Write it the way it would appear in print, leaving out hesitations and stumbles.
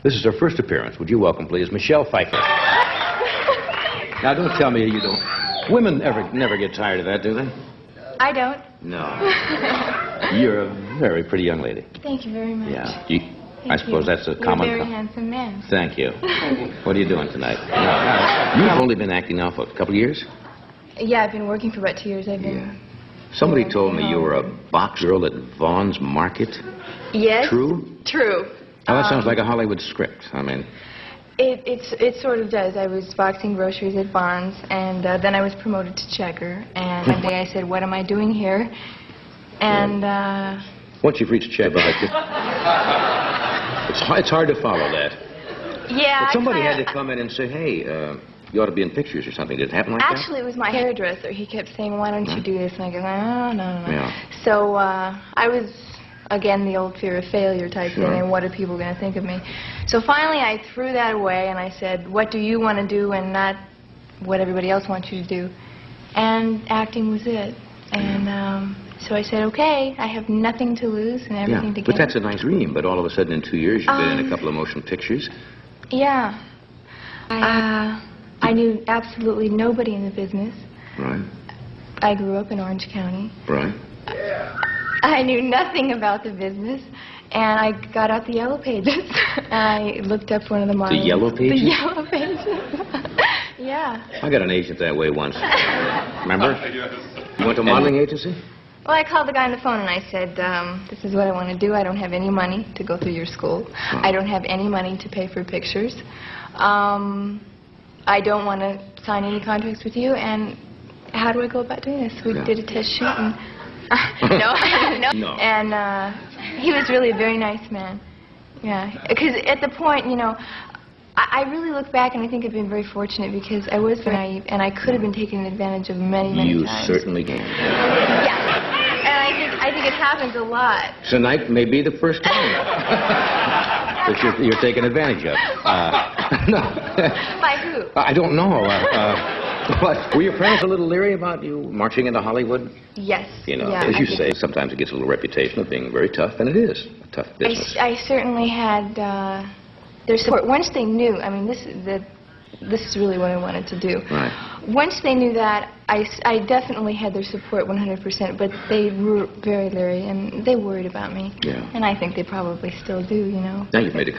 This is her first appearance. Would you welcome, please, Michelle Pfeiffer. Now, don't tell me you don't. Women never get tired of that, do they? I don't. No. You're a very pretty young lady. Thank you very much. Yeah. I suppose that's a common... You're a very handsome man. Thank you. What are you doing tonight? You've only been acting now for a couple of years? Yeah, I've been working for about 2 years. I've been... Yeah. Somebody told me you were a box girl at Vaughn's Market. Yes. True? True. Now, that sounds like a Hollywood script. I mean... It sort of does. I was boxing groceries at Vaughn's, and then I was promoted to checker. And one day I said, what am I doing here? And, Once you've reached checker, it's hard to follow that. Yeah, But somebody had to come in and say, hey, you ought to be in pictures or something. Did it happen like that? Actually, it was my hairdresser. He kept saying, why don't you do this? And I go, no. Yeah. So I was, again, the old fear of failure type thing, and what are people going to think of me? So finally, I threw that away, and I said, what do you want to do and not what everybody else wants you to do? And acting was it. And so I said, okay, I have nothing to lose and everything to gain. But that's a nice dream. But all of a sudden, in 2 years, you've been in a couple of motion pictures. Yeah. I knew absolutely nobody in the business. Right. I grew up in Orange County. Right. I knew nothing about the business, and I got out the Yellow Pages. I looked up one of the models. The Yellow Pages? The Yellow Pages. Yeah. I got an agent that way once. Remember? You went to a modeling agency? Well, I called the guy on the phone and I said, this is what I want to do. I don't have any money to go through your school. I don't have any money to pay for pictures. I don't want to sign any contracts with you, and how do I go about doing this? We did a test shoot, and... No. And he was really a very nice man. Yeah. Because at the point, you know, I really look back and I think I've been very fortunate because I was very naive, and I could have been taken advantage of many times. You certainly can. Yeah. And I think it happens a lot. Tonight may be the first time that you're taken advantage of. No. By who? I don't know. But were your parents a little leery about you marching into Hollywood? Yes. You know, yeah, as you say, sometimes it gets a little reputation of being very tough, and it is a tough business. I certainly had their support. Once they knew, I mean, this is really what I wanted to do. Right. Once they knew that, I definitely had their support 100%, but they were very leery, and they worried about me. Yeah. And I think they probably still do, you know. Now you've made a